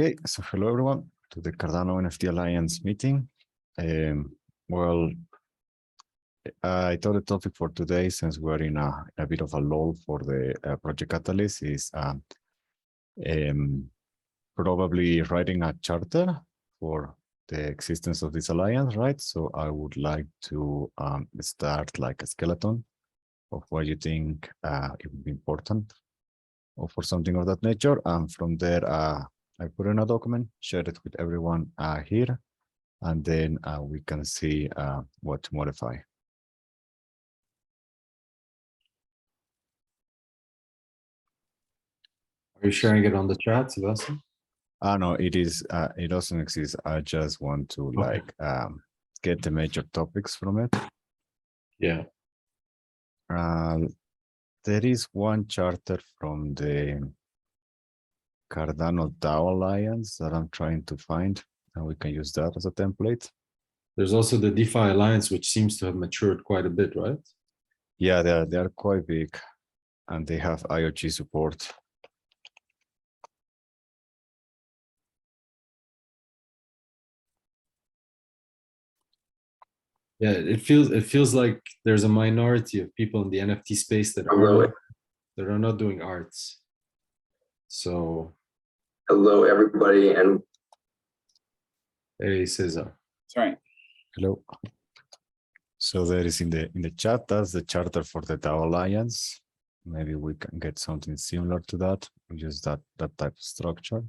Okay, so hello everyone to the Cardano NFT Alliance meeting. Well, I thought the topic for today, since we're in a bit of a lull for the Project Catalyst, is probably writing a charter for the existence of this alliance, right? So I would like to start like a skeleton of what you think it would be important or for something of that nature. And from there, I put in a document, share it with everyone here, and then we can see what to modify. Are you sharing it on the chat, Sebastian? No, it is. It doesn't exist. I just want to like get the major topics from it. Yeah. There is one charter from the Cardano Dow Alliance that I'm trying to find, and we can use that as a template. There's also the DeFi Alliance, which seems to have matured quite a bit, right? Yeah, they are quite big, and they have IoT support. Yeah, it feels like there's a minority of people in the NFT space that are not doing arts. So hello everybody, and hey Cesar. Sorry. Hello. So there is in the chat, that's the charter for the Dow Alliance. Maybe we can get something similar to that. We use that type of structure.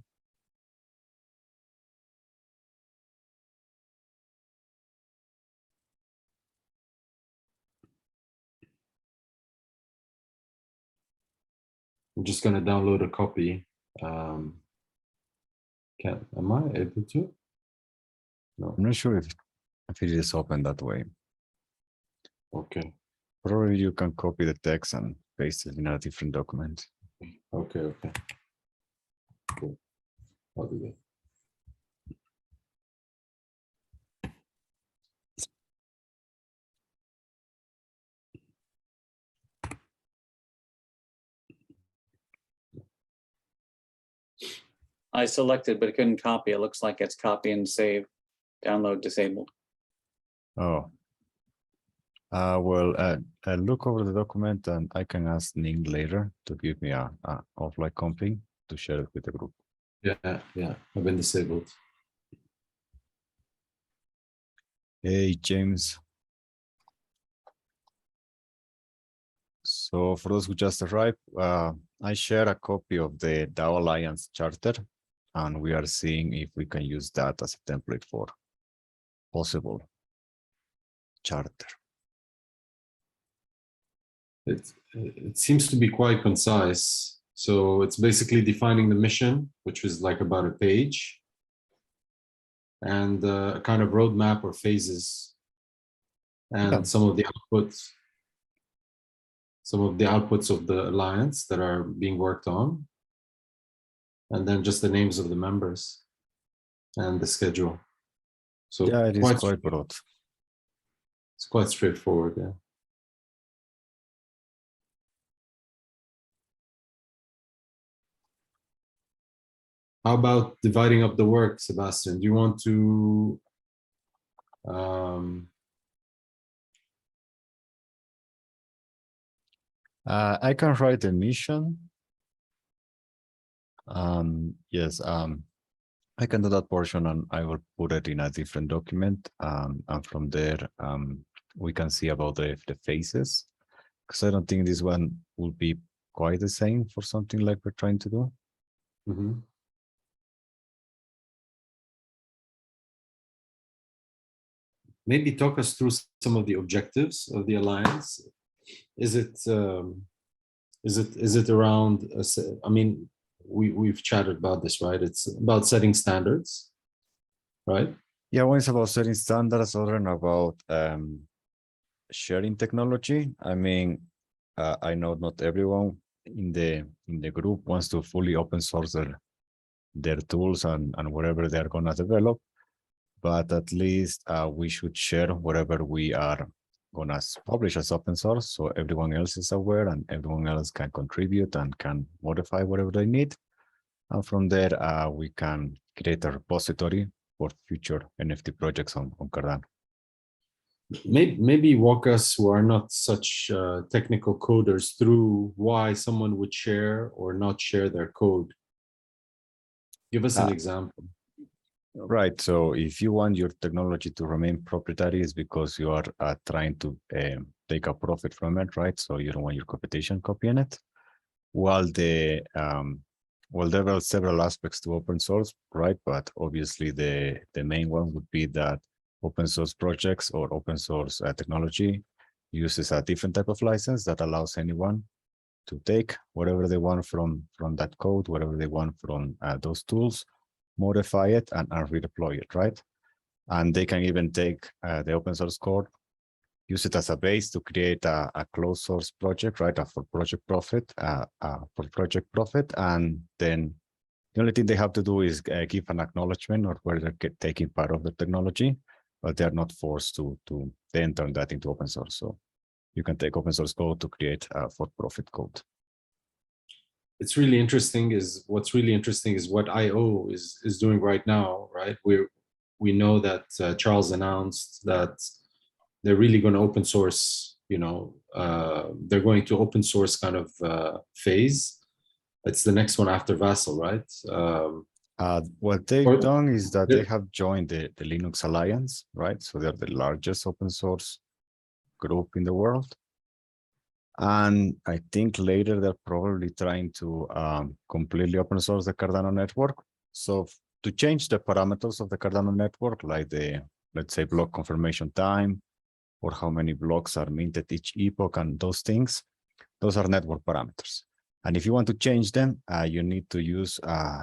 I'm just gonna download a copy. Am I able to? No. I'm not sure if it is open that way. Okay. Probably you can copy the text and paste it in a different document. Okay. Cool. I'll do that. I selected, but it couldn't copy. It looks like it's copy and save, download disabled. Oh. Well, look over the document, and I can ask Ning later to give me a offline config to share it with the group. Yeah, I've been disabled. Hey, James. So for those who just arrived, I share a copy of the Dow Alliance Charter, and we are seeing if we can use that as a template for possible charter. It seems to be quite concise. So it's basically defining the mission, which was like about a page, and a kind of roadmap or phases, and some of the outputs of the alliance that are being worked on, and then just the names of the members and the schedule. So yeah, it is quite broad. It's quite straightforward. Yeah. How about dividing up the work, Sebastian? Do you want to I can write a mission. Yes, I can do that portion, and I will put it in a different document. And from there, we can see about the phases, because I don't think this one will be quite the same for something like we're trying to do. Mm-hmm. Maybe talk us through some of the objectives of the alliance. Is it around? I mean, we've chatted about this, right? It's about setting standards, right? Yeah, one is about setting standards, other about sharing technology. I mean, I know not everyone in the group wants to fully open source their tools and whatever they're gonna develop, but at least we should share whatever we are gonna publish as open source, so everyone else is aware and everyone else can contribute and can modify whatever they need. And from there, we can create a repository for future NFT projects on Cardano. Maybe walk us, who are not such technical coders, through why someone would share or not share their code. Give us an example. Right. So if you want your technology to remain proprietary, it's because you are trying to take a profit from it, right? So you don't want your competition copying it. While there are several aspects to open source, right? But obviously the main one would be that open source projects or open source technology uses a different type of license that allows anyone to take whatever they want from that code, whatever they want from those tools, modify it and redeploy it, right? And they can even take the open source code, use it as a base to create a closed source project, right? For project profit, and then the only thing they have to do is give an acknowledgement of where they're taking part of the technology, but they're not forced to then turn that into open source. So you can take open source code to create for-profit code. What's really interesting is what IO is doing right now, right? We know that Charles announced that they're really going to open source, they're going to open source kind of phase. It's the next one after Vassal, right? What they've done is that they have joined the Linux Alliance, right? So they're the largest open source group in the world. And I think later they're probably trying to completely open source the Cardano network. So to change the parameters of the Cardano network, like let's say, block confirmation time, or how many blocks are minted each epoch, and those things, those are network parameters. And if you want to change them, you need to use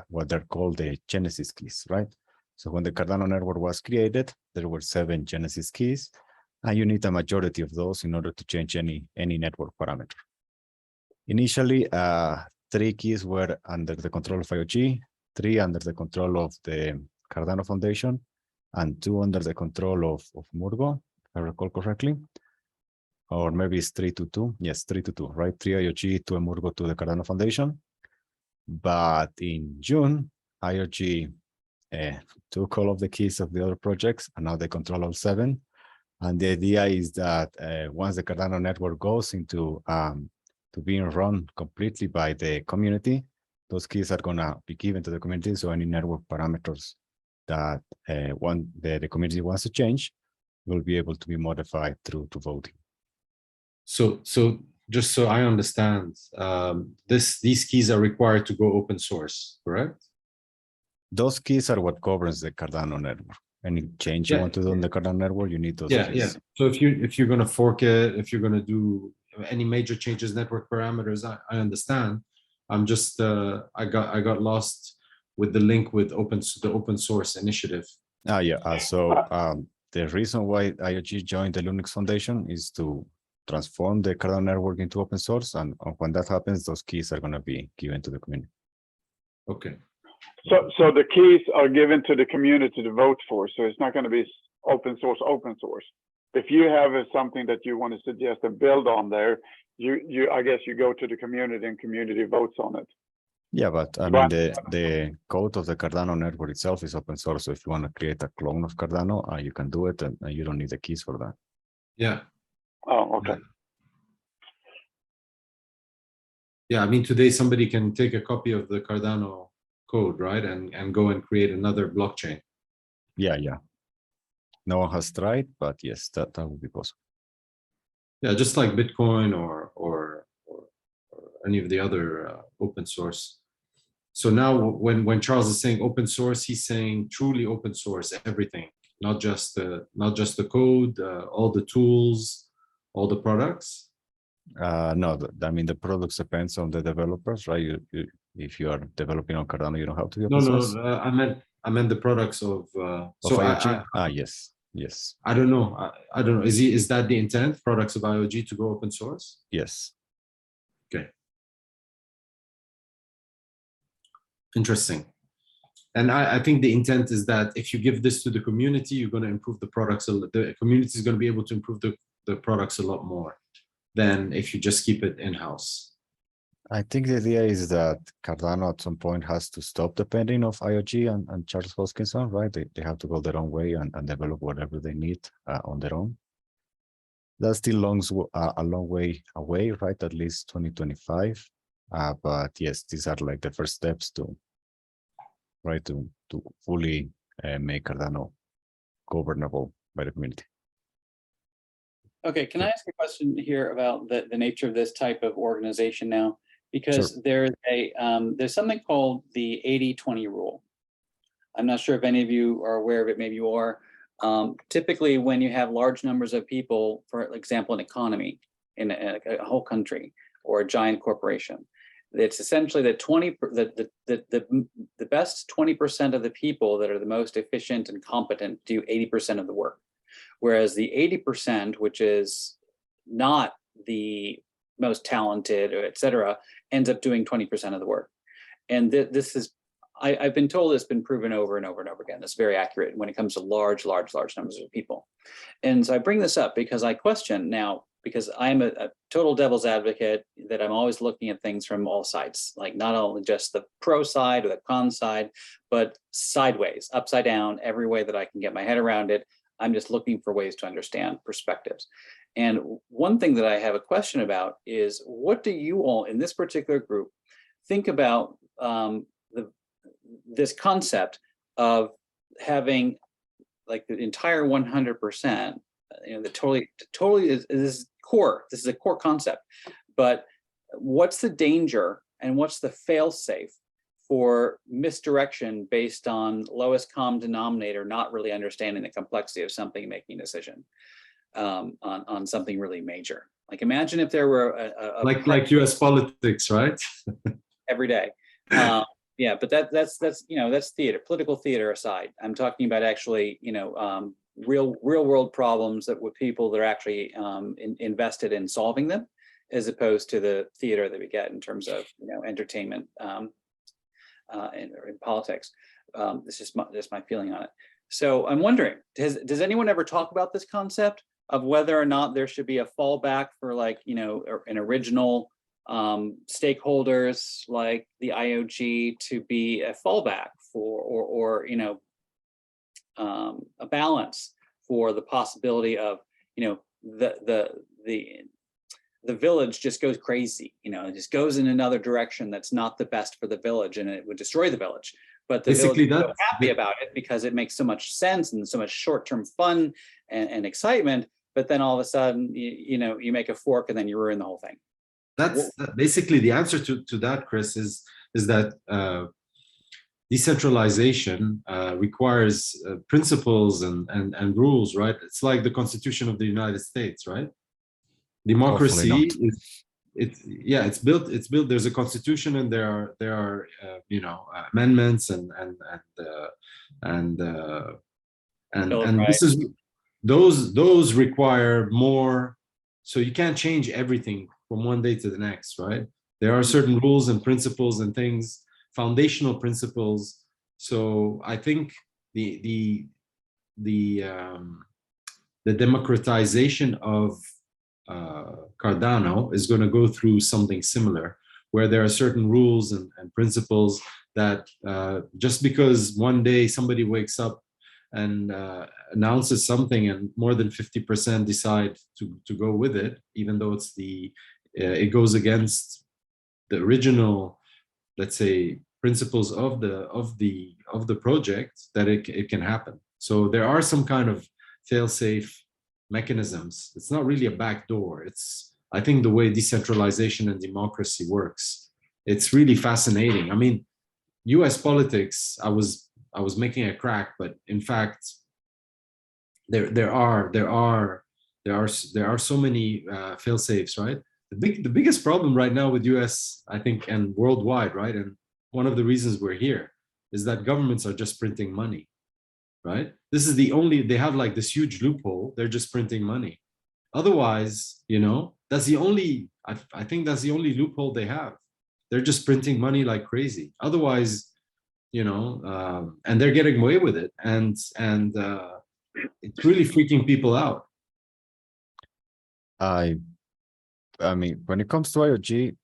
what they're called the Genesis keys, right? So when the Cardano network was created, there were 7 Genesis keys, and you need a majority of those in order to change any network parameter. Initially, 3 keys were under the control of IOG, 3 under the control of the Cardano Foundation, and 2 under the control of Murgo, if I recall correctly. Or maybe it's 3-2. Yes, 3-2, right? 3 IOG, 2 Murgo, 2 the Cardano Foundation. But in June, IOG took all of the keys of the other projects, and now they control all 7. And the idea is that once the Cardano network goes into to being run completely by the community, those keys are going to be given to the community. So any network parameters that the community wants to change will be able to be modified through voting. So just so I understand, these keys are required to go open source, correct? Those keys are what governs the Cardano network. Any change you want to do on the Cardano network, you need those keys. Yeah. So if you're going to fork it, if you're going to do any major changes, network parameters, I understand. I'm just I got lost with the link with the open source initiative. The reason why IOG joined the Linux Foundation is to transform the Cardano network into open source, and when that happens, those keys are going to be given to the community. Okay. So the keys are given to the community to vote for. So it's not going to be open source. If you have something that you want to suggest and build on there, I guess you go to the community and community votes on it. Yeah, but I mean the code of the Cardano network itself is open source. So if you want to create a clone of Cardano, you can do it, and you don't need the keys for that. Yeah. Oh, okay. Yeah, I mean, today somebody can take a copy of the Cardano code, right, and go and create another blockchain. Yeah. No one has tried, but yes, that would be possible. Yeah, just like Bitcoin or any of the other open source. So now when Charles is saying open source, he's saying truly open source, everything, not just the code, all the tools, all the products. No, I mean the products depends on the developers, right? If you are developing on Cardano, you don't have to be open source. No. I meant the products of. So IOG? Yes. I don't know. I don't know. Is that the intent? Products of IOG to go open source? Yes. Okay. Interesting. And I think the intent is that if you give this to the community, you're going to improve the products. The community is going to be able to improve the products a lot more than if you just keep it in-house. I think the idea is that Cardano at some point has to stop depending of IOG and Charles Hoskinson, right? They have to go their own way and develop whatever they need on their own. That's still a long way away, right? At least 2025. But yes, these are like the first steps to fully make Cardano governable by the community. Okay, can I ask a question here about the nature of this type of organization now? Because Sure. there's something called the 80-20 rule. I'm not sure if any of you are aware of it, maybe you are. Typically, when you have large numbers of people, for example, an economy in a whole country or a giant corporation, it's essentially that the best 20% of the people that are the most efficient and competent do 80% of the work, whereas the 80%, which is not the most talented, et cetera, ends up doing 20% of the work. And this is, I've been told it's been proven over and over and over again. It's very accurate when it comes to large numbers of people. And so I bring this up because I question now, because I'm a total devil's advocate, that I'm always looking at things from all sides, like not only just the pro side or the con side, but sideways, upside down, every way that I can get my head around it. I'm just looking for ways to understand perspectives. And one thing that I have a question about is, what do you all in this particular group think about this concept of having like the entire 100%, the totally is core. This is a core concept, but what's the danger and what's the fail safe for misdirection based on lowest common denominator, not really understanding the complexity of something, making a decision on something really major? Like, imagine if there were like US politics, right? every day. Yeah, but that's theater, political theater aside. I'm talking about actually, real world problems that with people that are actually invested in solving them, as opposed to the theater that we get in terms of entertainment in politics. This is just my feeling on it. So I'm wondering, does anyone ever talk about this concept of whether or not there should be a fallback for, like, an original stakeholders like the IOG to be a fallback for, or a balance for the possibility of, the village just goes crazy, it just goes in another direction that's not the best for the village, and it would destroy the village. But the Basically, village is so happy about it because it makes so much sense and so much short-term fun and excitement. But then all of a sudden, you make a fork and then you ruin the whole thing. That's basically the answer to that, Chris, is that decentralization requires principles and rules, right? It's like the Constitution of the United States, right? Democracy it's built. There's a constitution, and there are amendments and this is those require more. So you can't change everything from one day to the next, right? There are certain rules and principles and things, foundational principles. So I think the democratization of Cardano is going to go through something similar, where there are certain rules and principles that just because one day somebody wakes up and announces something and more than 50% decide to go with it, even though it goes against the original, let's say, principles of the project, that it can happen. So there are some kind of fail-safe mechanisms. It's not really a backdoor. It's, I think, the way decentralization and democracy works. It's really fascinating. I mean, US politics, I was making a crack, but in fact, there are so many fail-safes, right? The biggest problem right now with US, I think, and worldwide, right? And one of the reasons we're here is that governments are just printing money, right? This is they have like this huge loophole. They're just printing money. Otherwise, that's the only, I think that's the only loophole they have. They're just printing money like crazy. Otherwise, and they're getting away with it. And it's really freaking people out. I mean, when it comes to IOG,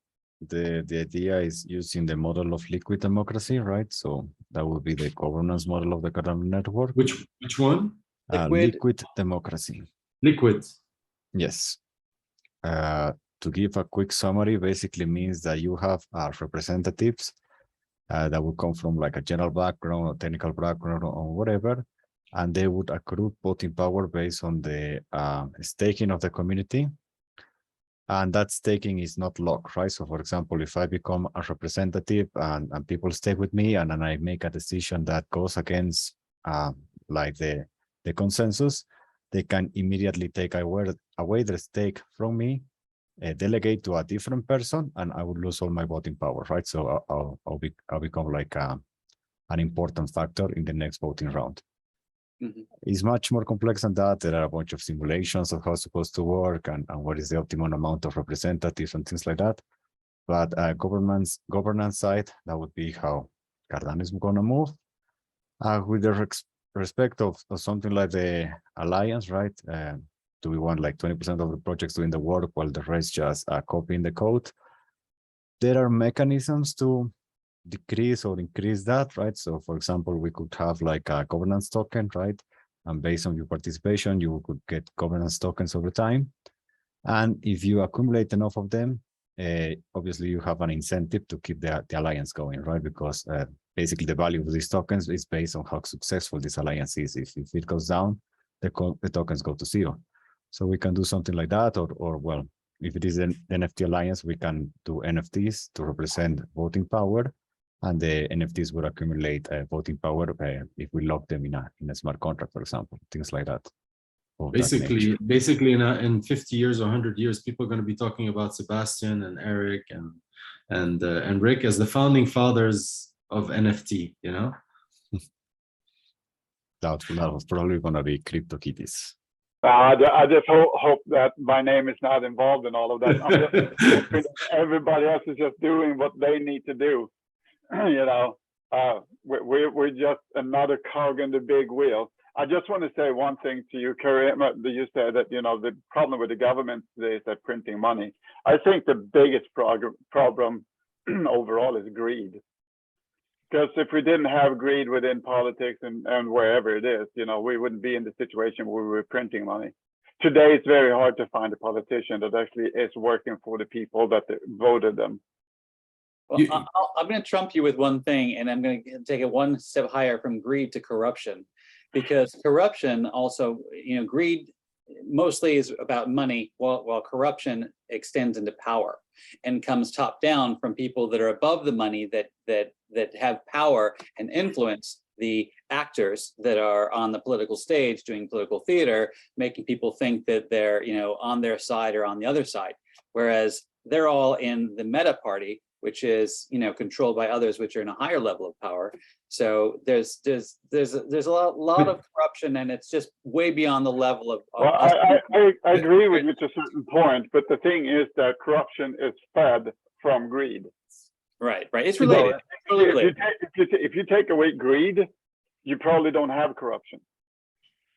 the idea is using the model of liquid democracy, right? So that would be the governance model of the Cardano network. Which one? Liquid democracy. Liquid. Yes. To give a quick summary, basically means that you have representatives that would come from like a general background or technical background or whatever, and they would accrue voting power based on the staking of the community. And that staking is not locked, right? So for example, if I become a representative and people stay with me and then I make a decision that goes against like the consensus, they can immediately take away their stake from me, delegate to a different person, and I would lose all my voting power, right? So I'll become like an important factor in the next voting round. It's much more complex than that. There are a bunch of simulations of how it's supposed to work and what is the optimum amount of representatives and things like that. But governance side, that would be how Cardano is going to move. With the respect of something like the alliance, right? Do we want like 20% of the projects doing the work while the rest just copying the code? There are mechanisms to decrease or increase that, right? So for example, we could have like a governance token, right? And based on your participation, you could get governance tokens over time. And if you accumulate enough of them, obviously you have an incentive to keep the alliance going, right? Because basically the value of these tokens is based on how successful this alliance is. If it goes down, the tokens go to zero. So we can do something like that, or well, if it is an NFT alliance, we can do NFTs to represent voting power, and the NFTs would accumulate voting power if we lock them in a smart contract, for example, things like that. Basically, in 50 years or 100 years, people are going to be talking about Sebastian and Eric and Rick as the founding fathers of NFT. You know, that was probably going to be CryptoKitties. I just hope that my name is not involved in all of that. I'm just everybody else is just doing what they need to do. You know, we're just another cog in the big wheel. I just want to say one thing to you, Periera. You said that, you know, the problem with the government today is that printing money. I think the biggest problem overall is greed. Because if we didn't have greed within politics and wherever it is, you know, we wouldn't be in the situation where we're printing money. Today, it's very hard to find a politician that actually is working for the people that voted them. Well, I'm going to trump you with one thing, and I'm going to take it one step higher from greed to corruption, because corruption also, you know, greed mostly is about money, while corruption extends into power and comes top down from people that are above the money that have power and influence the actors that are on the political stage doing political theater, making people think that they're, you know, on their side or on the other side, whereas they're all in the meta party, which is, you know, controlled by others which are in a higher level of power. So there's a lot of corruption, and it's just way beyond the level of. Well, I agree with you to a certain point, but the thing is that corruption is fed from greed. Right. It's related. You know, if you take away greed, you probably don't have corruption.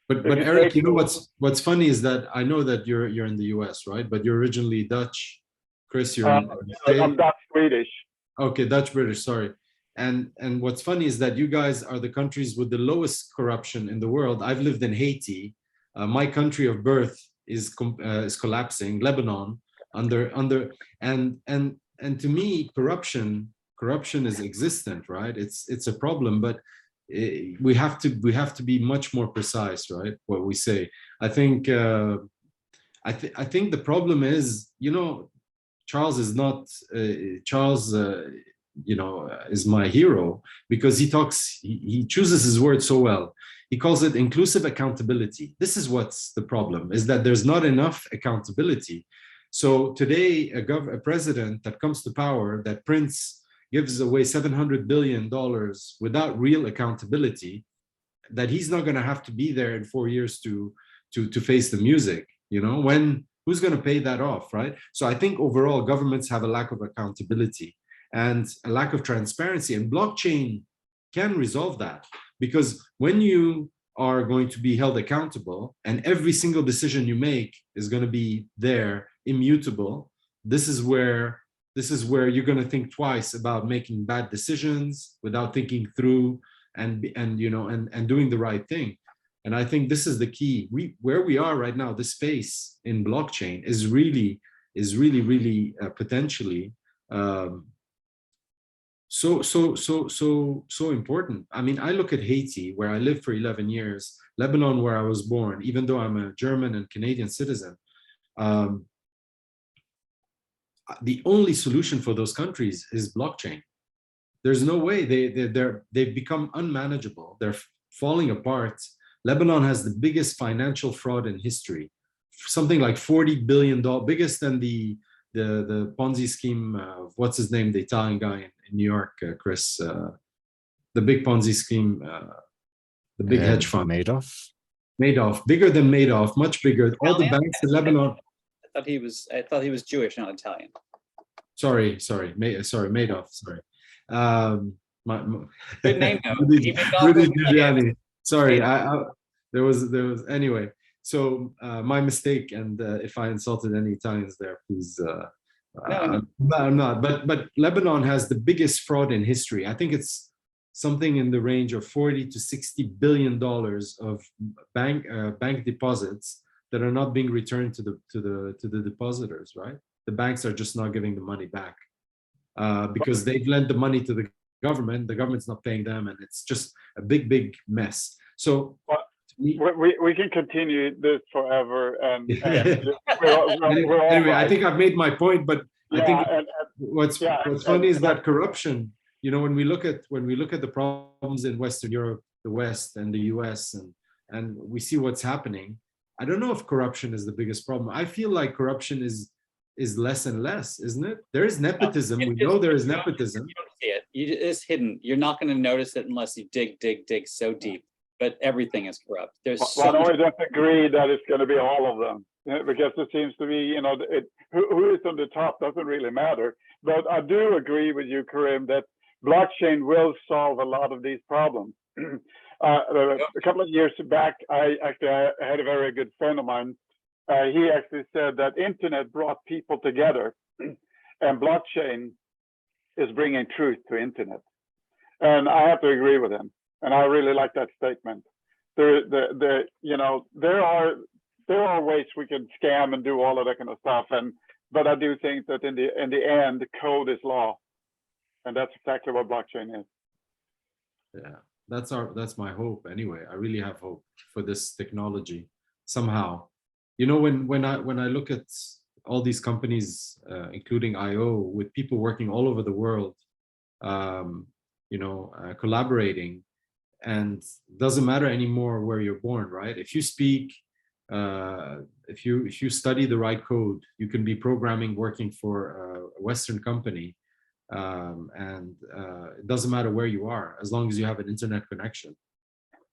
But Eric, you know what's funny is that I know that you're in the US, right? But you're originally Dutch. Chris, you're I'm Dutch Swedish. Okay, Dutch British, sorry. And what's funny is that you guys are the countries with the lowest corruption in the world. I've lived in Haiti. My country of birth is collapsing. Lebanon, and to me, corruption is existent, right? It's a problem, but we have to be much more precise, right? What we say. I think the problem is, you know, Charles is not is my hero because he chooses his words so well. He calls it inclusive accountability. This is what's the problem, is that there's not enough accountability. So today, a president that comes to power that gives away $700 billion without real accountability, that he's not going to have to be there in 4 years to face the music, you know, who's going to pay that off, right? So I think overall governments have a lack of accountability and a lack of transparency, and blockchain can resolve that, because when you are going to be held accountable and every single decision you make is going to be there, immutable, this is where This is where you're going to think twice about making bad decisions without thinking through and doing the right thing. And I think this is the key. Where we are right now, the space in blockchain is really potentially so important. I mean, I look at Haiti, where I lived for 11 years, Lebanon, where I was born, even though I'm a German and Canadian citizen. The only solution for those countries is blockchain. There's no way. They've become unmanageable. They're falling apart. Lebanon has the biggest financial fraud in history, something like $40 billion, biggest than the Ponzi scheme of what's his name, the Italian guy in New York, Chris, the big Ponzi scheme, the big hedge fund. Madoff, bigger than Madoff, much bigger. All the banks in Lebanon. I thought he was Jewish, not Italian. Sorry, Madoff. Sorry. Good name though. Sorry, there was anyway. So my mistake, and if I insulted any Italians there, please. No. I'm not. But Lebanon has the biggest fraud in history. I think it's something in the range of $40 to $60 billion of bank deposits that are not being returned to the depositors. Right? The banks are just not giving the money back because they've lent the money to the government. The government's not paying them, and it's just a big mess. So. We can continue this forever, and anyway, I think I've made my point, but I think what's funny is that corruption. You know, when we look at the problems in Western Europe, the West, and the U.S., and we see what's happening, I don't know if corruption is the biggest problem. I feel like corruption is less and less, isn't it? There is nepotism. We know there is nepotism. You don't see it. It's hidden. You're not going to notice it unless you dig so deep. But everything is corrupt. There's I don't agree that it's going to be all of them, because it seems to be, who is on the top doesn't really matter. But I do agree with you, Karim, that blockchain will solve a lot of these problems. A couple of years back, I had a very good friend of mine. He actually said that internet brought people together, and blockchain is bringing truth to internet. And I have to agree with him. And I really like that statement. There are ways we can scam and do all of that kind of stuff, but I do think that in the end, code is law, and that's exactly what blockchain is. Yeah, that's my hope. Anyway, I really have hope for this technology somehow. You know, when I look at all these companies, including IO, with people working all over the world, collaborating. And it doesn't matter anymore where you're born, right? If you speak, if you study the right code, you can be programming working for a Western company, and it doesn't matter where you are, as long as you have an internet connection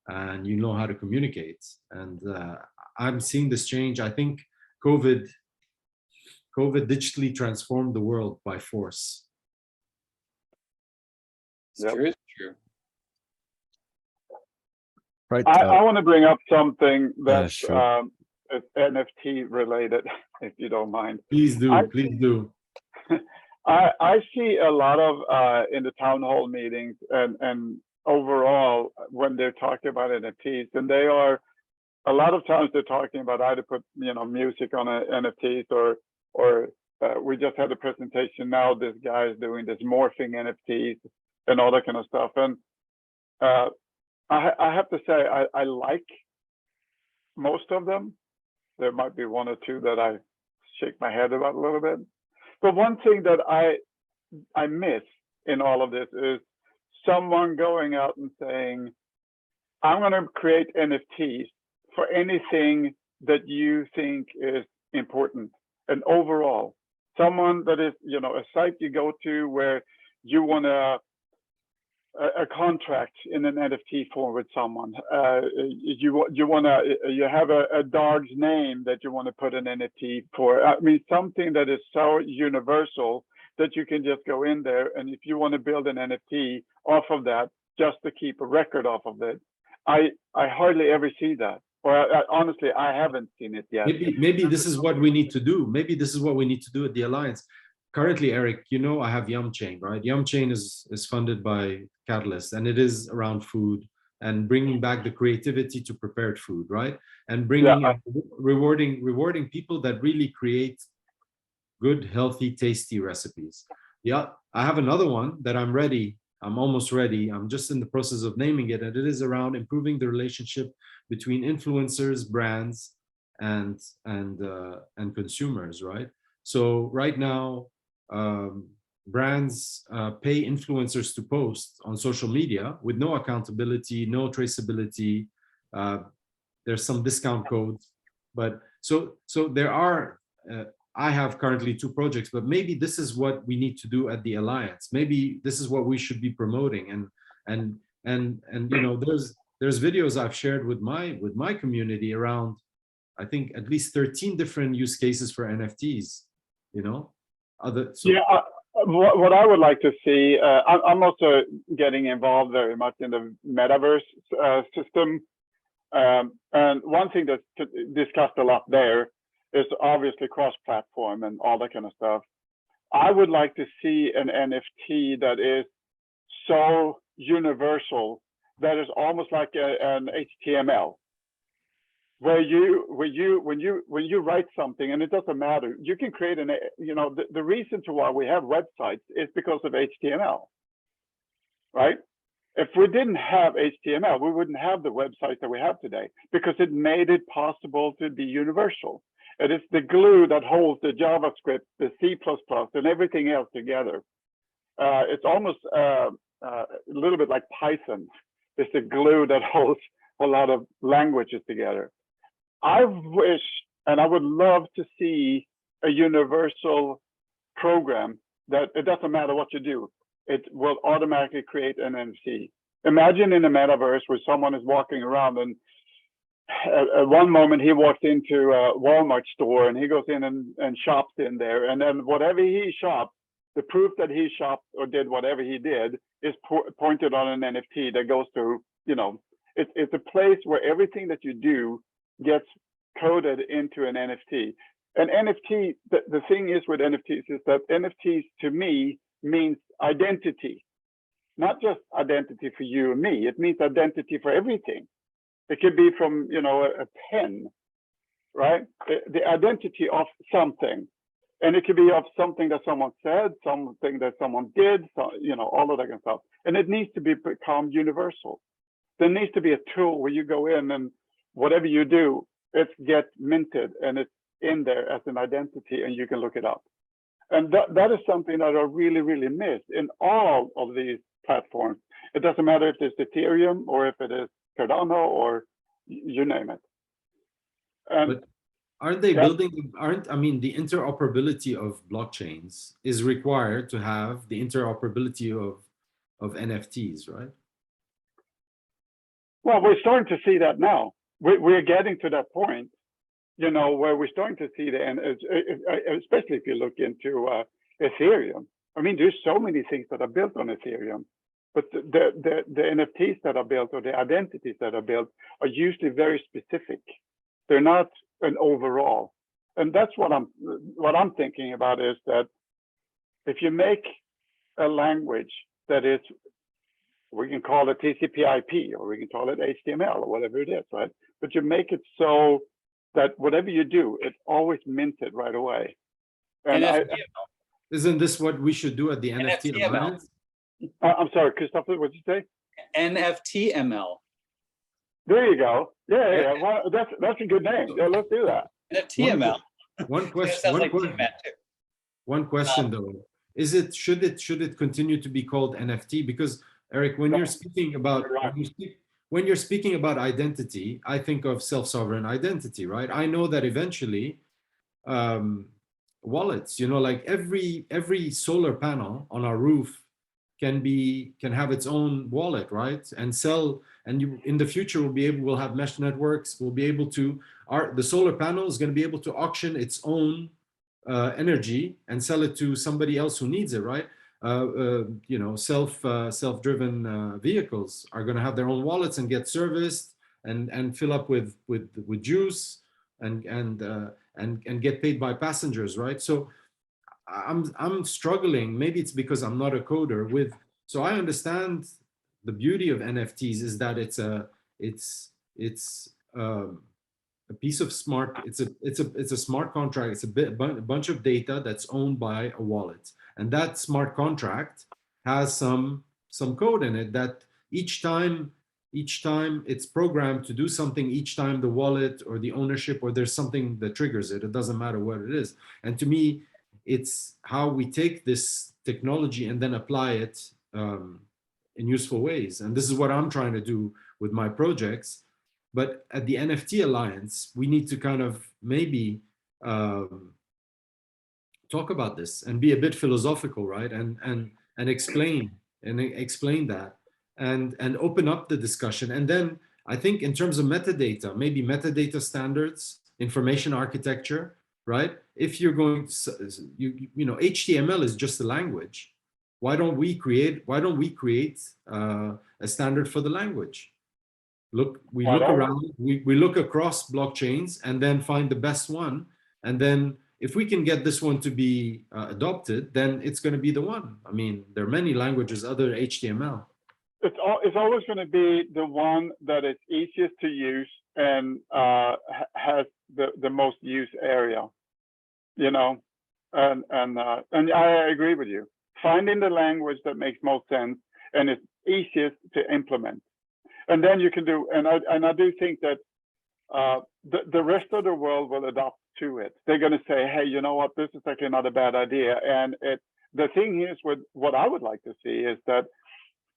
and you know how to communicate. And I'm seeing this change. I think COVID digitally transformed the world by force. It's true. Right. I want to bring up something that's sure. NFT related, if you don't mind. Please do. I see a lot of in the town hall meetings and overall when they're talking about NFTs, and they are a lot of times they're talking about either put music on NFTs or we just had a presentation now. This guy is doing this morphing NFTs and all that kind of stuff, and I have to say I like most of them. There might be one or two that I shake my head about a little bit. But one thing that I miss in all of this is someone going out and saying, I'm going to create NFTs for anything that you think is important. And overall, someone that is, a site you go to where you want a contract in an NFT form with someone. You have a dog's name that you want to put an NFT for. I mean, something that is so universal that you can just go in there, and if you want to build an NFT off of that, just to keep a record off of it, I hardly ever see that. Or honestly, I haven't seen it yet. Maybe this is what we need to do. Maybe this is what we need to do at the Alliance. currently, Eric, you know, I have Yum Chain, right? Yum Chain is funded by Catalyst, and it is around food and bringing back the creativity to prepared food, right? And bringing rewarding people that really create good, healthy, tasty recipes. Yeah, I have another one that I'm ready. I'm almost ready. I'm just in the process of naming it, and it is around improving the relationship between influencers, brands, and consumers, right? So right now, brands pay influencers to post on social media with no accountability, no traceability. There's some discount codes, but so there are. I have currently 2 projects, but maybe this is what we need to do at the Alliance. Maybe this is what we should be promoting. And you know, there's videos I've shared with my community around, I think at least 13 different use cases for NFTs. You know, what I would like to see, I'm also getting involved very much in the metaverse system. And one thing that's discussed a lot there is obviously cross-platform and all that kind of stuff. I would like to see an NFT that is so universal that is almost like an HTML, where when you write something, and it doesn't matter, you can create an, you know, the reason to why we have websites is because of HTML, right? If we didn't have HTML, we wouldn't have the website that we have today, because it made it possible to be universal. It is the glue that holds the JavaScript, the C++, and everything else together. It's almost a little bit like Python. It's the glue that holds a lot of languages together. I wish, and I would love to see a universal program that it doesn't matter what you do, it will automatically create an NFT. Imagine in a metaverse where someone is walking around, and at one moment he walks into a Walmart store and he goes in and shops in there, and then whatever he shops, the proof that he shopped or did whatever he did is pointed on an NFT that goes to, you know, it's a place where everything that you do gets coded into an NFT. An NFT, the thing is with NFTs is that NFTs to me means identity, not just identity for you and me. It means identity for everything. It could be from, you know, a pen, right? The identity of something. And it could be of something that someone said, something that someone did, so, you know, all of that kind of stuff. And it needs to become universal. There needs to be a tool where you go in and whatever you do, it gets minted and it's in there as an identity and you can look it up. And that is something that I really, really miss in all of these platforms. It doesn't matter if it's Ethereum or if it is Cardano or you name it. But aren't they building, I mean, the interoperability of blockchains is required to have the interoperability of NFTs, right? Well, we're starting to see that now. We're getting to that point, you know, where we're starting to see especially if you look into Ethereum. I mean, there's so many things that are built on Ethereum, but the NFTs that are built or the identities that are built are usually very specific. They're not an overall. And that's what I'm thinking about is that if you make a language that is, we can call it TCP/IP or we can call it HTML or whatever it is, right? But you make it so that whatever you do, it's always minted right away. And isn't this what we should do at the NFT Alliance? I'm sorry, Christopher, what did you say? NFTML. There you go. Yeah. Well, that's a good name. Yeah, let's do that. NFTML. One question though. Should it continue to be called NFT? Because Eric, when you're speaking about when you're speaking about identity, I think of self-sovereign identity, right? I know that eventually wallets, you know, like every solar panel on our roof can have its own wallet, right? And sell, and in the future we'll have mesh networks. We'll be able to, the solar panel is going to be able to auction its own energy and sell it to somebody else who needs it, right? You know, self-driven vehicles are going to have their own wallets and get serviced and fill up with juice and get paid by passengers, right? So I'm struggling. Maybe it's because I'm not a coder with. So I understand the beauty of NFTs is that it's a piece of smart. It's a smart contract. It's a bunch of data that's owned by a wallet, and that smart contract has some code in it that each time it's programmed to do something, each time the wallet or the ownership or there's something that triggers it. It doesn't matter what it is. And to me, it's how we take this technology and then apply it in useful ways. And this is what I'm trying to do with my projects. But at the NFT Alliance, we need to kind of maybe talk about this and be a bit philosophical, right? And explain that and open up the discussion. And then I think in terms of metadata, maybe metadata standards, information architecture, right? If you're going to, you know, HTML is just a language. Why don't we create a standard for the language? Look, we look around, we look across blockchains and then find the best one. And then if we can get this one to be adopted, then it's going to be the one. I mean, there are many languages other than HTML. It's always going to be the one that is easiest to use and has the most use area, you know, and I agree with you. Finding the language that makes most sense and is easiest to implement, and then you can do. And I do think that the rest of the world will adopt to it. They're going to say, hey, you know what, this is actually not a bad idea. And the thing is, with what I would like to see is that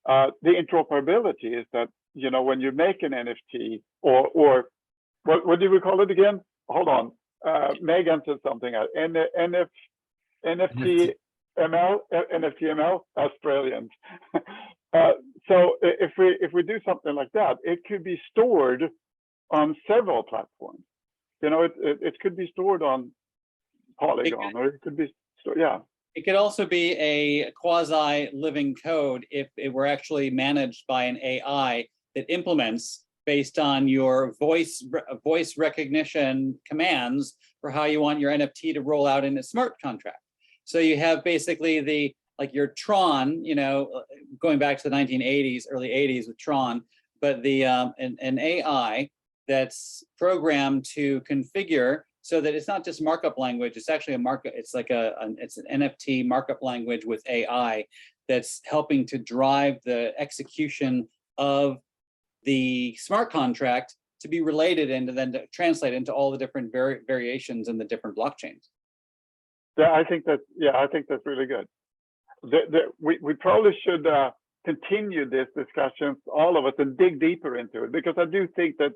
the interoperability is that, you know, when you make an NFT or what do we call it again? Hold on. Megan said something. NFT ML. That's brilliant. So if we do something like that, it could be stored on several platforms. You know, it could be stored on Polygon, or it could be stored, yeah. It could also be a quasi-living code if it were actually managed by an AI that implements based on your voice recognition commands for how you want your NFT to roll out in a smart contract. So you have basically like your Tron, you know, going back to the 1980s, early 80s with Tron, but an AI that's programmed to configure so that it's not just markup language, it's actually it's an NFT markup language with AI that's helping to drive the execution of the smart contract to be related and then to translate into all the different variations in the different blockchains. Yeah, I think that's really good. We probably should continue this discussion, all of us, and dig deeper into it, because I do think that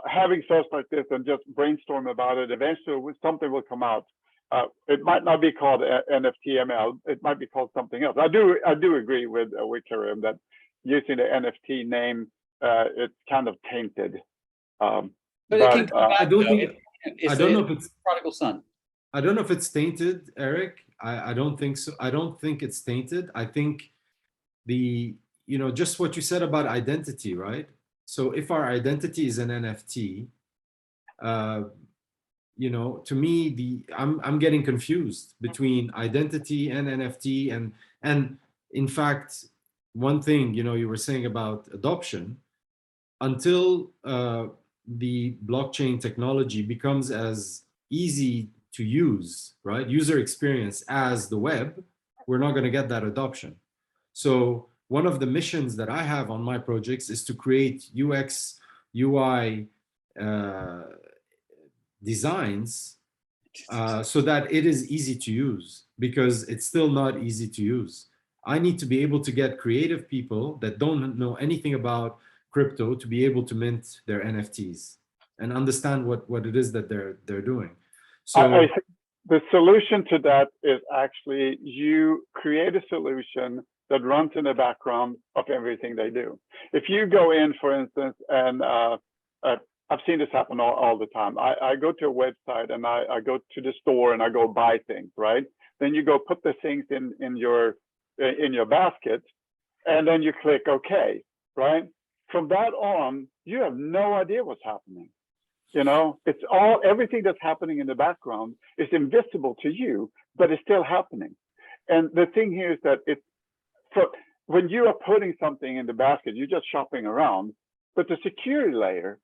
having thoughts like this and just brainstorm about it, eventually something will come out. It might not be called NFTML. It might be called something else. I do agree with Karim that using the NFT name, it's kind of tainted. But it can come back, I don't know if it's prodigal son. I don't know if it's tainted, Eric. I don't think so. I don't think it's tainted. I think just what you said about identity, right? So if our identity is an NFT, to me, I'm getting confused between identity and NFT. And in fact, one thing, you were saying about adoption, until the blockchain technology becomes as easy to use, right? User experience as the web, we're not going to get that adoption. So one of the missions that I have on my projects is to create UX, UI designs so that it is easy to use, because it's still not easy to use. I need to be able to get creative people that don't know anything about crypto to be able to mint their NFTs and understand what it is that they're doing. So I think the solution to that is actually you create a solution that runs in the background of everything they do. If you go in, for instance, and I've seen this happen all the time. I go to a website and I go to the store and I go buy things, right? Then you go put the things in your basket, and then you click OK, right? From that on, you have no idea what's happening. It's everything that's happening in the background is invisible to you, but it's still happening. And the thing here is that so when you are putting something in the basket, you're just shopping around, but the security layer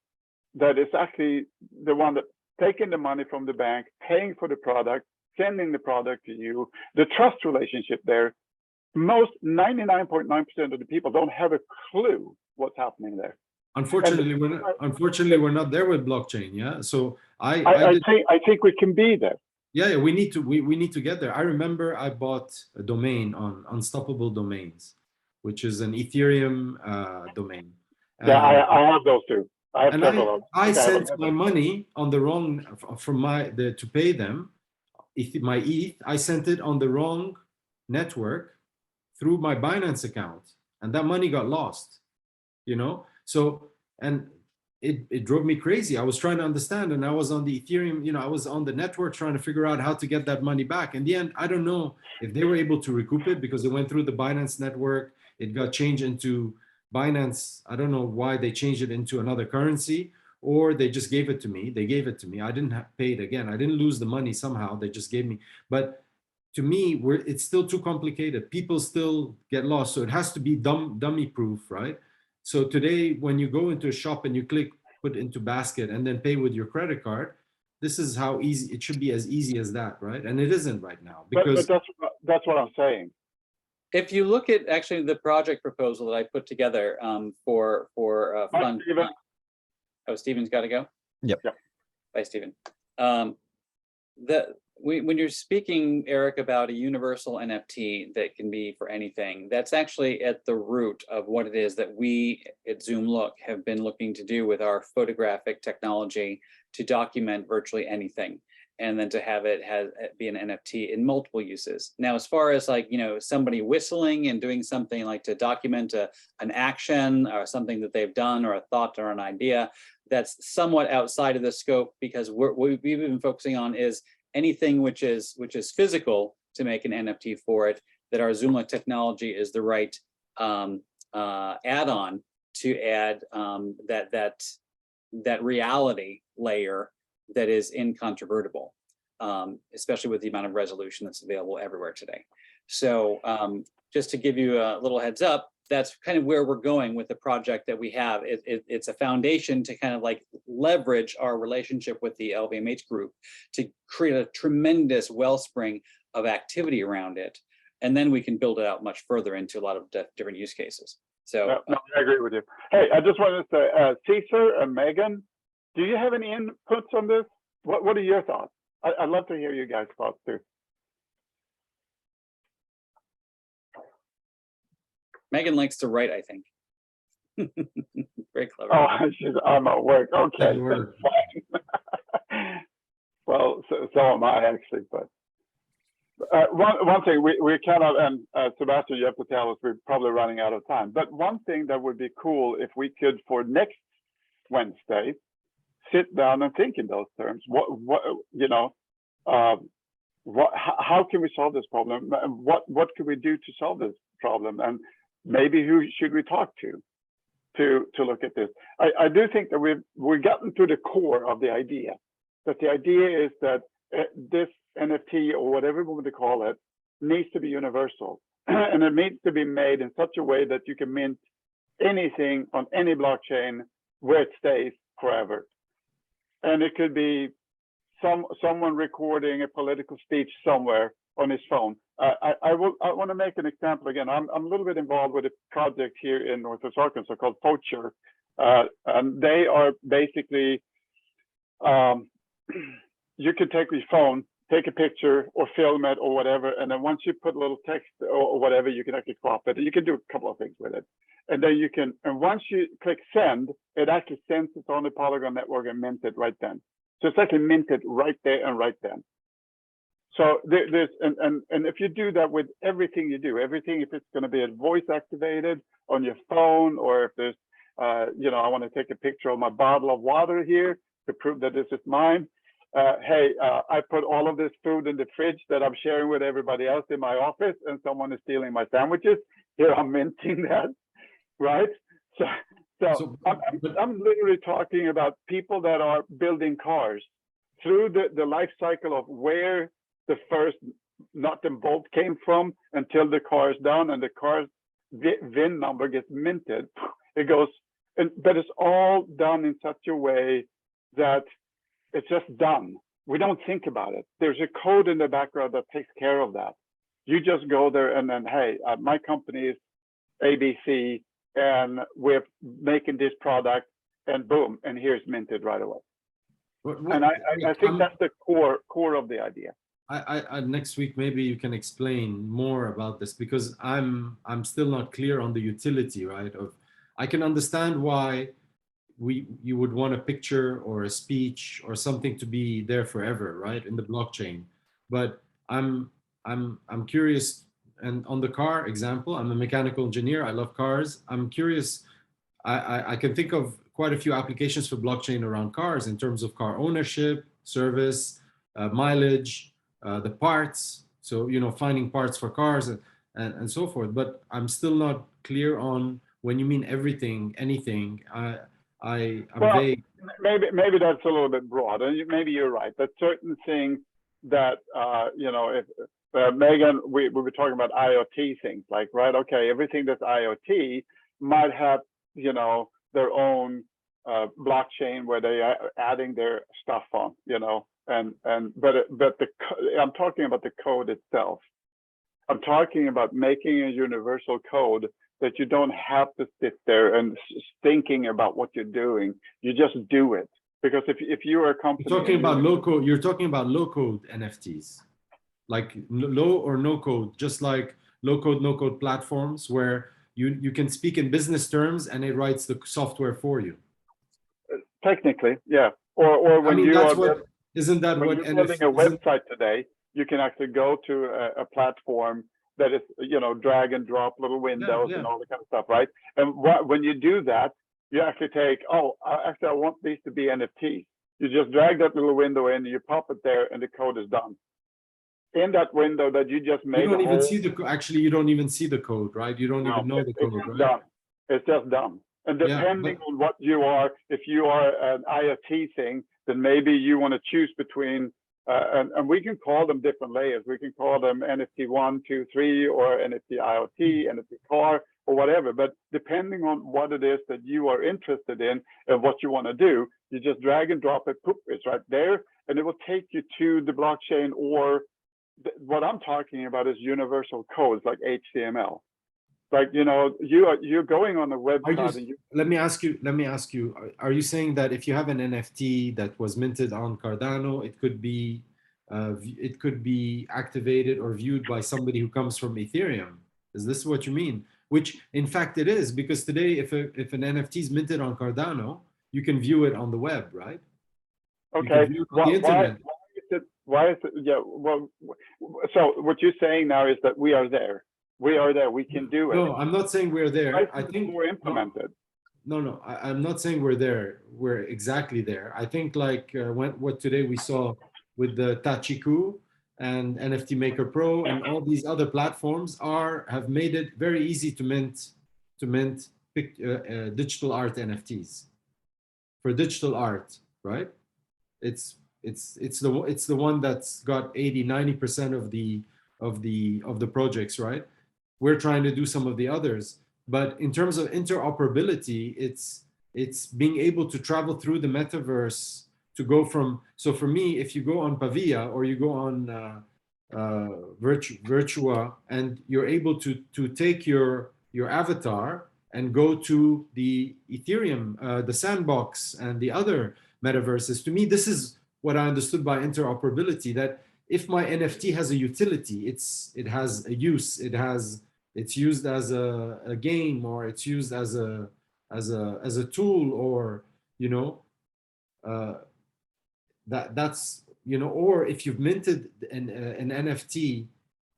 that is actually the one that taking the money from the bank, paying for the product, sending the product to you, the trust relationship there, most 99.9% of the people don't have a clue what's happening there. Unfortunately, we're not there with blockchain. Yeah. So I think we can be there. Yeah, we need to get there. I remember I bought a domain on Unstoppable Domains, which is an Ethereum domain. Yeah, I have those too. I have several of them. I sent my money on the wrong to pay them. My ETH, I sent it on the wrong network through my Binance account, and that money got lost. You know, so and it drove me crazy. I was trying to understand, and I was on the Ethereum, you know, I was on the network trying to figure out how to get that money back. In the end, I don't know if they were able to recoup it because it went through the Binance network. It got changed into Binance. I don't know why they changed it into another currency, or they just gave it to me. They gave it to me. I didn't pay it again. I didn't lose the money somehow. They just gave me. But to me, it's still too complicated. People still get lost. So it has to be dummy proof, right? So today, when you go into a shop and you click put into basket and then pay with your credit card, this is how easy it should be, as easy as that, right? And it isn't right now because but that's what I'm saying. If you look at actually the project proposal that I put together for fund. Steven. Oh, Steven's got to go. Yep. Yeah. Bye, Steven. When you're speaking, Eric, about a universal NFT that can be for anything, that's actually at the root of what it is that we at Zoom Look have been looking to do with our photographic technology to document virtually anything, and then to have it be an NFT in multiple uses. Now, as far as like, you know, somebody whistling and doing something like to document an action or something that they've done or a thought or an idea, that's somewhat outside of the scope, because what we've been focusing on is anything which is physical to make an NFT for it, that our Zoom Look technology is the right add-on to add that reality layer that is incontrovertible, especially with the amount of resolution that's available everywhere today. So just to give you a little heads up, that's kind of where we're going with the project that we have. It's a foundation to kind of like leverage our relationship with the LVMH group to create a tremendous wellspring of activity around it. And then we can build it out much further into a lot of different use cases. So no, I agree with you. Hey, I just wanted to say, Caesar and Megan, do you have any inputs on this? What are your thoughts? I'd love to hear you guys' thoughts too. Megan likes to write, I think. Very clever. Oh, I'm at work. Okay. Well, so am I actually, but one thing we cannot, and Sebastian, you have to tell us, we're probably running out of time. But one thing that would be cool if we could, for next Wednesday, sit down and think in those terms. How can we solve this problem? What can we do to solve this problem? And maybe who should we talk to look at this? I do think that we've gotten to the core of the idea. That the idea is that this NFT, or whatever we want to call it, needs to be universal. And it needs to be made in such a way that you can mint anything on any blockchain where it stays forever. And it could be someone recording a political speech somewhere on his phone. I want to make an example again. I'm a little bit involved with a project here in Northwest Arkansas called Poacher. And they are basically, you could take your phone, take a picture or film it or whatever. And then once you put a little text or whatever, you can actually crop it. You can do a couple of things with it. And then you can, and once you click send, it actually sends it on the Polygon network and mint it right then. So it's actually minted right there and right then. So there's, and if you do that with everything you do, everything, if it's going to be a voice activated on your phone, or if there's, I want to take a picture of my bottle of water here to prove that this is mine. I put all of this food in the fridge that I'm sharing with everybody else in my office, and someone is stealing my sandwiches. Here I'm minting that, right? So I'm literally talking about people that are building cars through the life cycle of where the first nut and bolt came from until the car is done and the car's VIN number gets minted. It goes, but it's all done in such a way that it's just done. We don't think about it. There's a code in the background that takes care of that. You just go there and then, hey, my company is ABC and we're making this product, and boom, and here's minted right away. And I think that's the core of the idea. I next week maybe you can explain more about this, because I'm still not clear on the utility, right? Of I can understand why you would want a picture or a speech or something to be there forever, right, in the blockchain. But I'm curious, and on the car example, I'm a mechanical engineer. I love cars. I'm curious. I can think of quite a few applications for blockchain around cars in terms of car ownership, service, mileage, the parts. So, you know, finding parts for cars and so forth. But I'm still not clear on when you mean everything, anything. I'm vague. Maybe that's a little bit broad, and maybe you're right. That certain things that you know, if Megan, we were talking about IoT things, like, right? Okay, everything that's IoT might have, you know, their own blockchain where they are adding their stuff on, you know, but I'm talking about the code itself. I'm talking about making a universal code that you don't have to sit there and thinking about what you're doing. You just do it. Because if you are a company, you're talking about low code. You're talking about low code NFTs, like low or no code, just like low code, no code platforms where you can speak in business terms and it writes the software for you. Technically, yeah. Or when you are isn't that what you're building a website today, you can actually go to a platform that is, you know, drag and drop little windows and all that kind of stuff, right? And when you do that, you actually take, actually I want these to be NFTs. You just drag that little window in, you pop it there, and the code is done. In that window that you just made, you don't even see actually you don't even see the code, right? You don't even know the code, it's right? Done. It's just done. And depending on what you are, if you are an IoT thing, then maybe you want to choose between, and we can call them different layers. We can call them NFT 1, 2, 3, or NFT IoT, NFT car, or whatever. But depending on what it is that you are interested in and what you want to do, you just drag and drop it, poop, it's right there, and it will take you to the blockchain. Or what I'm talking about is universal codes like HTML. Like, you know, you're going on the website. Let me ask you, are you saying that if you have an NFT that was minted on Cardano, it could be activated or viewed by somebody who comes from Ethereum? Is this what you mean? Which in fact it is, because today if an NFT is minted on Cardano, you can view it on the web, right? Okay. On the internet. Why is it? Yeah. Well, so what you're saying now is that we are there. We are there. We can do it. No, I'm not saying we're there. I think we're implemented. No, I'm not saying we're there. We're exactly there. I think like what today we saw with the Tachiku and NFT Maker Pro and all these other platforms have made it very easy to mint digital art NFTs for digital art, right? It's the one that's got 80-90% of the projects, right? We're trying to do some of the others, but in terms of interoperability, it's being able to travel through the metaverse to go from. So for me, if you go on Pavia or you go on Virtua, and you're able to take your avatar and go to the Ethereum, the sandbox, and the other metaverses. To me, this is what I understood by interoperability, that if my NFT has a utility, it has a use, it's used as a game, or it's used as a tool, or, you know, that's, you know, or if you've minted an NFT,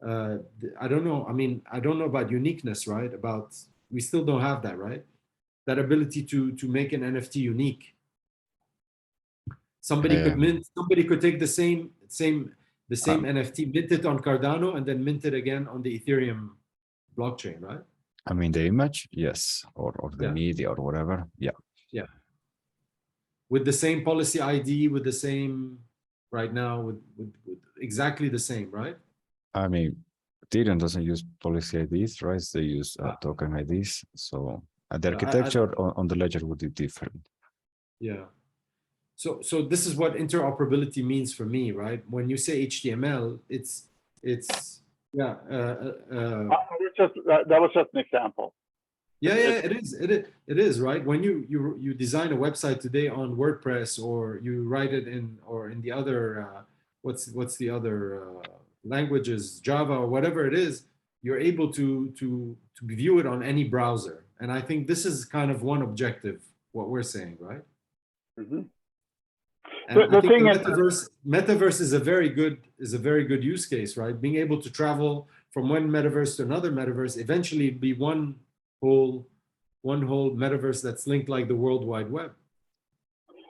I don't know. I mean, I don't know about uniqueness, right? We still don't have that, right? That ability to make an NFT unique. Somebody could take the same NFT, mint it on Cardano, and then mint it again on the Ethereum blockchain, right? I mean, the image, yes, or the media or whatever, yeah. With the same policy ID, with the same, right now, with exactly the same, right? I mean, Ethereum doesn't use policy IDs, right? They use token IDs. So the architecture on the ledger would be different. Yeah. So this is what interoperability means for me, right? When you say HTML, it's yeah. That was just an example. Yeah, it is right. When you design a website today on WordPress, or you write it in the other what's the other languages, Java or whatever it is, you're able to view it on any browser. And I think this is kind of one objective, what we're saying, right? Mm-hmm. And I think the metaverse is a very good use case, right? Being able to travel from one metaverse to another metaverse, eventually be one whole metaverse that's linked like the World Wide Web.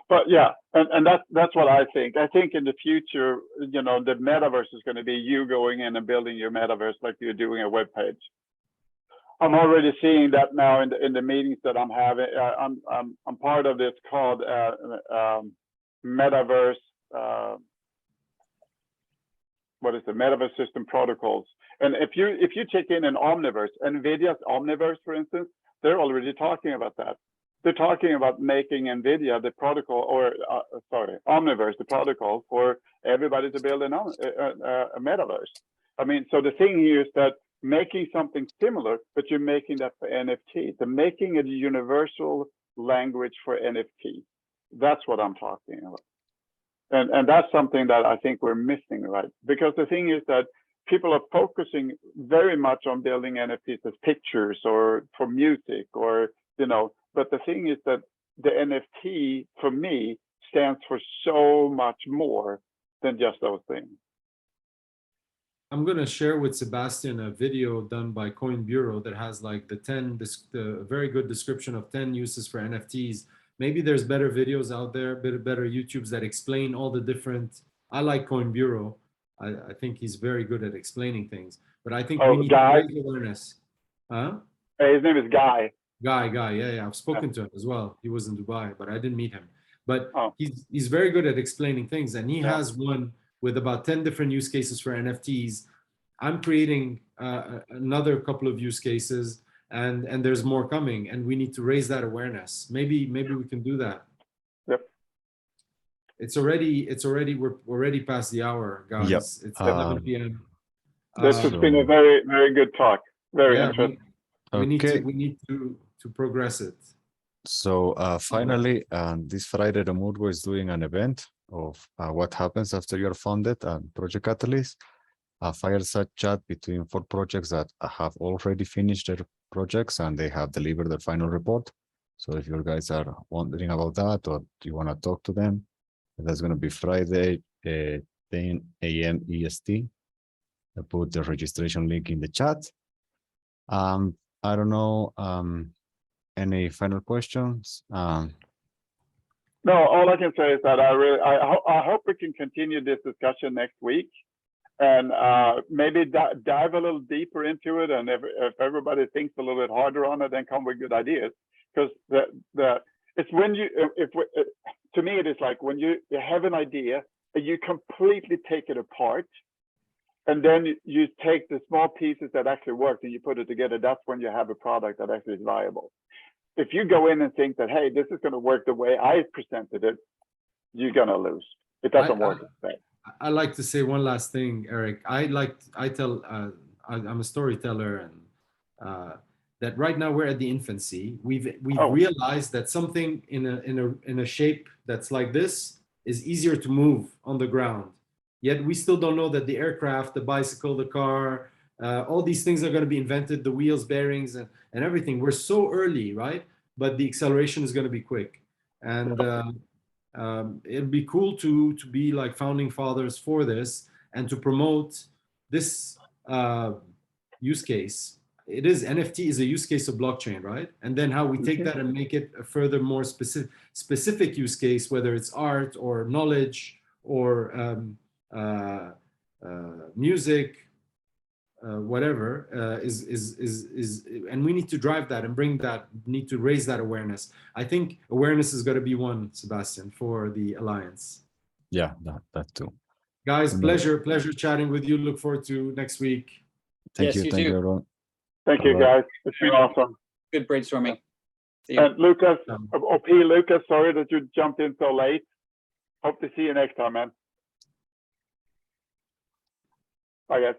But yeah, and that's what I think. I think in the future, you know, the metaverse is going to be you going in and building your metaverse like you're doing a web page. I'm already seeing that now in the meetings that I'm having. I'm part of this called metaverse. What is the metaverse system protocols? And if you check in an Omniverse, NVIDIA's Omniverse, for instance, they're already talking about that. They're talking about making NVIDIA the protocol, or Omniverse, the protocol for everybody to build a metaverse. I mean, so the thing here is that making something similar, but you're making that for NFT. They're making a universal language for NFT. That's what I'm talking about. And that's something that I think we're missing, right? Because the thing is that people are focusing very much on building NFTs as pictures or for music, or, you know, but the thing is that the NFT for me stands for so much more than just those things. I'm going to share with Sebastian a video done by Coin Bureau that has like the very good description of 10 uses for NFTs. Maybe there's better videos out there, better YouTubes that explain all the different. I like Coin Bureau. I think he's very good at explaining things. But I think we need to raise awareness. Huh? Hey, his name is Guy. Guy, yeah. I've spoken to him as well. He was in Dubai, but I didn't meet him. But he's very good at explaining things, and he has one with about 10 different use cases for NFTs. I'm creating another couple of use cases, and there's more coming, and we need to raise that awareness. Maybe we can do that. Yep. We're already past the hour, guys. Yep. It's 11 p.m. This has been a very, very good talk. Very interesting. We need to progress it. So finally, this Friday, the Moodbo is doing an event of what happens after you're funded and Project Catalyst, a fireside chat between 4 projects that have already finished their projects and they have delivered their final report. So if you guys are wondering about that, or you want to talk to them, that's going to be Friday, 10 a.m. EST. I put the registration link in the chat. I don't know, any final questions? No, all I can say is that I hope we can continue this discussion next week, and maybe dive a little deeper into it. And if everybody thinks a little bit harder on it, then come with good ideas. Because it's when to me it is like when you have an idea and you completely take it apart, and then you take the small pieces that actually work and you put it together. That's when you have a product that actually is viable. If you go in and think that, hey, this is going to work the way I presented it, you're going to lose. It doesn't work. I like to say one last thing, Eric. I'm a storyteller, and that right now we're at the infancy. We've realized that something in a shape that's like this is easier to move on the ground. Yet we still don't know that the aircraft, the bicycle, the car, all these things are going to be invented, the wheels, bearings, and everything. We're so early, right? But the acceleration is going to be quick. And it'd be cool to be like founding fathers for this and to promote this use case. NFT is a use case of blockchain, right? And then how we take that and make it a further more specific use case, whether it's art or knowledge or music, whatever, and we need to drive that and need to raise that awareness. I think awareness is going to be one, Sebastian, for the Alliance. Yeah, that too. Guys, Good night. pleasure chatting with you. Look forward to next week. Thank Yes, you. you Thank too. you, everyone. Thank you, Bye-bye. guys. It's been awesome. Good brainstorming. See you. And Lucas, Um, OP Lucas, sorry that you jumped in so late. Hope to see you next time, man. Bye, guys.